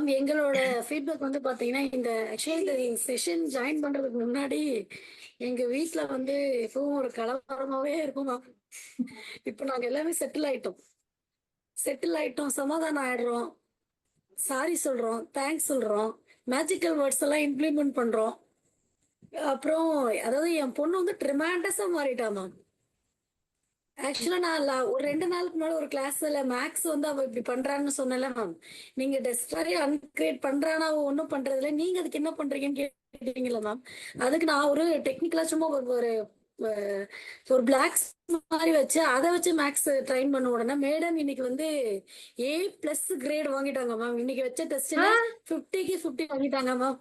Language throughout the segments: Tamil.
மேம் எங்களோட ஃபீட்பேக் வந்து பாத்தீங்கன்னா, இந்த ஆக்சுவலி இந்த செஷன் ஜாயின் பண்றதுக்கு முன்னாடி, எங்க வீட்ல வந்து எப்பவும் ஒரு கலவரமாவே இருக்கும் மேம். இப்ப நாங்க எல்லாமே செட்டில் ஆயிட்டோம். செட்டில் ஆயிட்டோம், சமாதானம் ஆயிடுறோம், சாரி சொல்றோம், தேங்க்ஸ் சொல்றோம், மேஜிக்கல் வேர்ட்ஸ் எல்லாம் இம்ப்ளிமெண்ட் பண்றோம். அப்புறம் அதாவது என் பொண்ணு வந்து ட்ரிமாண்டஸா மாறிட்டா மேம். ஆக்சுவலா நான் ஒரு 2 நாளுக்கு முன்னாடி ஒரு கிளாஸ்ல மேக்ஸ் வந்து அவ இப்படி பண்றான்னு சொன்னேன்ல மேம். நீங்க டெஸ்டரே அன்கிரியேட் பண்றானா அவ ஒண்ணும் பண்றதில்ல. நீங்க அதுக்கு என்ன பண்றீங்கன்னு கேட்டீங்கல்ல மேம். அதுக்கு நான் ஒரு டெக்னிக்கலா சும்மா ஒரு அஹ், ஒரு பிளாக்ஸ் மாதிரி வச்சு அதை வச்சு மேக்ஸ் ட்ரைன் பண்ண உடனே மேடம் இன்னைக்கு வந்து A+ கிரேட் வாங்கிட்டாங்க மேம். இன்னைக்கு வச்ச டெஸ்ட்ல 50க்கு 50 வாங்கிட்டாங்க மேம்.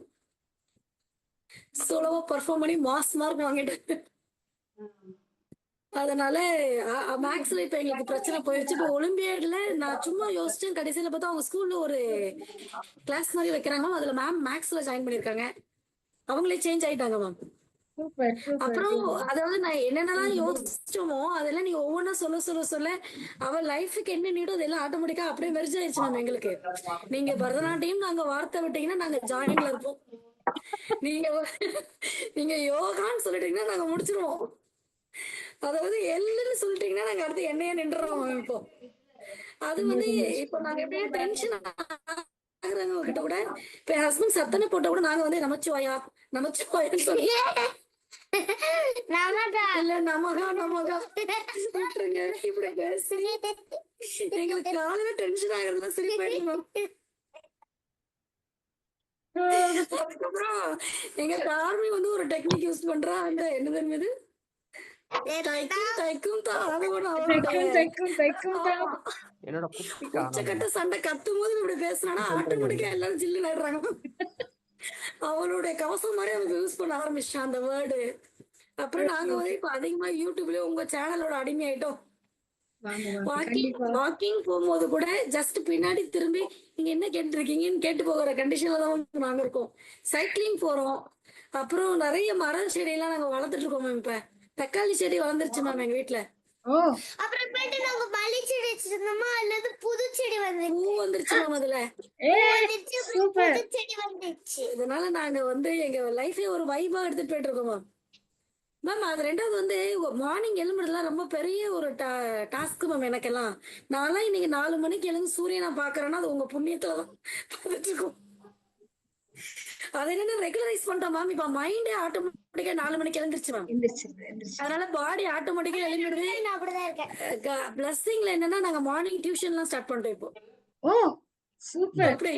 சோலோவா பெர்ஃபார்ம் பண்ணி மாஸ் மார்க் வாங்கிட்டாங்க. அதனால மேக்ஸ்ல இப்ப எங்களுக்கு பிரச்சனை போயிடுச்சு. இப்போ ஒலிம்பியாட்ல நான் சும்மா யோசிச்சேன். கடைசியில பார்த்தா அவங்க ஸ்கூல்ல ஒரு கிளாஸ் மாதிரி வைக்கிறாங்க மேம். அதுல மேம் மேக்ஸ்ல ஜாயின் பண்ணிருக்காங்க. அவங்களே சேஞ்ச் ஆயிட்டாங்க மேம். Super super. அப்புறம் அதாவது நான் என்னென்னலாம் யோசிச்சோமோ அதெல்லாம் நீங்க ஒவ்வொன்றா சொல்ல சொல்ல சொல்ல அவ லைஃபுக்கு என்ன நீடோ அதெல்லாம் ஆட்டோமேட்டிக்கா அப்படியே மெர்ஜ் ஆயிடுச்சு மேம் எங்களுக்கு. நீங்க பரதநாட்டியம் நாங்க வார்த்தை விட்டீங்கன்னா நாங்க ஜாயின்ல இருப்போம். நீங்க நீங்க யோகான்னு சொல்லிட்டீங்கன்னா நாங்க முடிச்சிருவோம். அதாவது எல்லுன்னு சொல்லிட்டீங்கன்னா நாங்க அடுத்து என்னையே நின்றுறோம் மேம் இப்போ. அது வந்து இப்போ நாங்க எப்படியே டென்ஷன் ஆகுறாங்க கிட்ட கூட. இப்ப என் ஹஸ்பண்ட் சத்தனை போட்ட கூட நாங்க வந்து நமச்சிவாயான்னு சொல்லி இல்ல நமகா நமகா விட்டுருங்க. இப்படி பேசி எங்களுக்கு காலையில டென்ஷன் ஆகுறதுல சரி போயிடுங்க மேம். அதுக்கப்புறம் எங்க ஆர்மி வந்து ஒரு டெக்னிக் யூஸ் பண்றா. அந்த என்ன தெரியுது தைக்கும் தான் அது கூட அவளுடைய ஆமா. என்னோட குட்டி உச்சக்கட்ட சண்டை கத்தும் போது இப்படி பேசுனானா ஆட்டோமேட்டிக்கா எல்லாரும் ஜில்லுன்னு ஆயிடுறாங்க. அவளுடைய கவசம் மாதிரி அவங்க யூஸ் பண்ண ஆரம்பிச்சான் அந்த வேர்டு. அப்புறம் நாங்க வந்து இப்ப அதிகமா யூடியூப்ல உங்க சேனலோட அடிமை ஆயிட்டோம். வாக்கிங் வாக்கிங் போகும்போது கூட ஜஸ்ட் பின்னாடி திரும்பி நீங்க என்ன கேட்டுருக்கீங்கன்னு கேட்டு போகிற கண்டிஷன்ல தான் நாங்க இருக்கோம். சைக்கிளிங் போறோம். அப்புறம் நிறைய மரம் செடியெல்லாம் நாங்க வளர்த்துட்டு இருக்கோம் மேம். இப்ப தக்காளி செடி வளர்ந்துருச்சு மேம் எங்க வீட்டுல. அப்புறமேட்டு நாங்க மல்லி செடி வச்சிருந்தோமா அல்லது புது செடி பூ வந்துருச்சு மேம் அதுல. புது செடி வந்துச்சு. இதனால நாங்க வந்து எங்க லைஃபே ஒரு வைபா எடுத்துட்டு போயிட்டு இருக்கோம் மேம். மேம் அது ரெண்டாவது வந்து மார்னிங் எழும்புறதுலாம் ரொம்ப பெரிய ஒரு டாஸ்க் மேம் எனக்கெல்லாம். நான்லாம் இன்னைக்கு 4 மணிக்கு எழுந்து சூரியனை பாக்குறேன்னா அது உங்க புண்ணியத்துல தான் பார்த்துட்டு இருக்கோம். அது என்னன்னா ரெகுலரைஸ் பண்றோம் மேம். இப்ப மைண்டே ஆட்டோமேட்டிக்கா 4 மணிக்கு எழுந்துருச்சு மேம். அதனால பாடி ஆட்டோமேட்டிக்கா எழுந்துடுது. நான் அப்படிதான் இருக்கேன். பிளஸ்ஸிங்ல என்னன்னா நாங்க மார்னிங் டியூஷன்லாம் ஸ்டார்ட் பண்றோம் இப்போ. சூப்பர். அப்படி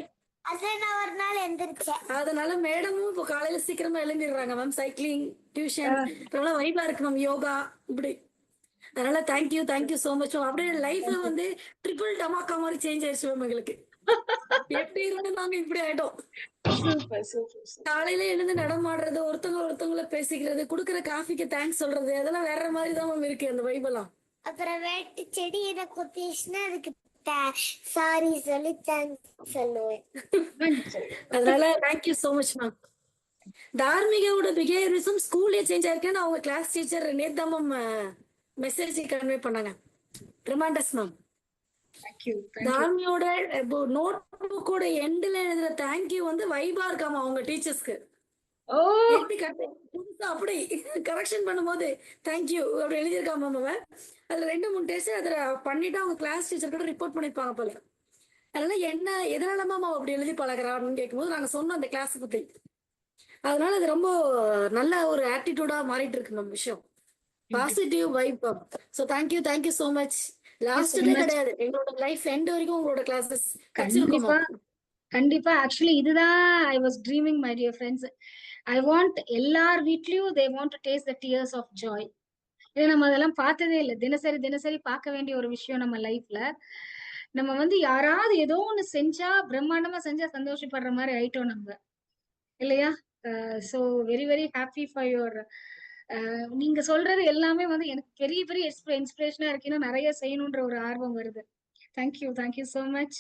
நான் ஒரு நாள் எந்திரிச்சேன். அதனால மேடமும் இப்போ காலையில சீக்கிரமா எழுந்திடுறாங்க மேம். சைக்கிளிங் டியூஷன் இதெல்லாம் வைபா இருக்கு மேம். யோகா இப்படி. அதனால தேங்க்யூ சோ மச். அப்படியே லைஃப்ல வந்து ட்ரிபிள் டமாக்கா மாதிரி சேஞ்ச் ஆயிடுச்சு மேம் எங்களுக்கு. எப்படி இருந்து நாங்க இப்படி ஆயிட்டோம். காலையில எழுந்து நடமாடுறது, ஒருத்தவங்கள பேசிக்கிறது, குடுக்கற காஃபிக்கு தேங்க்ஸ் சொல்றது, அதெல்லாம் வேற மாதிரி தான் மேம் இருக்கு அந்த வைபெல்லாம். அப்புறம் வேட்டு செடி என்ன குத்திச்சுன்னா அதுக்கு சாரி சொல்லி தேங்க்ஸ் சொல்லுவேன். அதனால தேங்க்யூ சோ மச் மேம். தார்மிகாவோட பிஹேவியரிசம் ஸ்கூல்லே சேஞ்ச் ஆயிருக்கேன்னு அவங்க class teacher Neetha ma'am message convey பண்ணாங்க. Reminders ma'am. தார்மியோட நோட் புக்கோட எண்ட்ல எழுதுற தேங்க்யூ வந்து வைபா இருக்காம அவங்க டீச்சர்ஸ்க்கு. புதுசா அப்படி கரெக்ஷன் பண்ணும்போது தேங்க்யூ அப்படி எழுதியிருக்காம அவன். அதுல 2-3 டேஸ் அதுல பண்ணிட்டு அவங்க கிளாஸ் டீச்சர் கிட்ட ரிப்போர்ட் பண்ணிருப்பாங்க போல. அதனால என்ன எதனாலமா அவன் அப்படி எழுதி பழகிறான்னு கேட்கும்போது நாங்க சொன்னோம் அந்த கிளாஸ் பத்தி. அதனால அது ரொம்ப நல்ல ஒரு ஆட்டிடியூடா மாறிட்டு இருக்கு நம்ம விஷயம். Positive vibe. So thank you so much. Last day கிடையாது, எங்களோட லைஃப் எண்ட் வரைக்கும் உங்களோட கிளாஸஸ் கண்டிப்பா கண்டிப்பா. ஆக்சுவலி இதுதான் I was dreaming my dear friends. I want எல்லார் வீட்லயும் they want to taste the tears of joy. இது நம்ம அதெல்லாம் பார்த்ததே இல்லை. தினசரி பார்க்க வேண்டிய ஒரு விஷயம் நம்ம லைஃப்ல. நம்ம வந்து யாராவது ஏதோ ஒண்ணு செஞ்சா பிரம்மாண்டமா செஞ்சா சந்தோஷப்படுற மாதிரி ஆயிட்டோம் நம்ம, இல்லையா? So very very happy for your. நீங்க சொல்றது எல்லாமே வந்து எனக்கு பெரிய பெரிய இன்ஸ்பிரேஷனா இருக்கு. இன்னும் நிறைய செய்யணும்ன்ற ஒரு ஆர்வம் வருது. Thank you so much.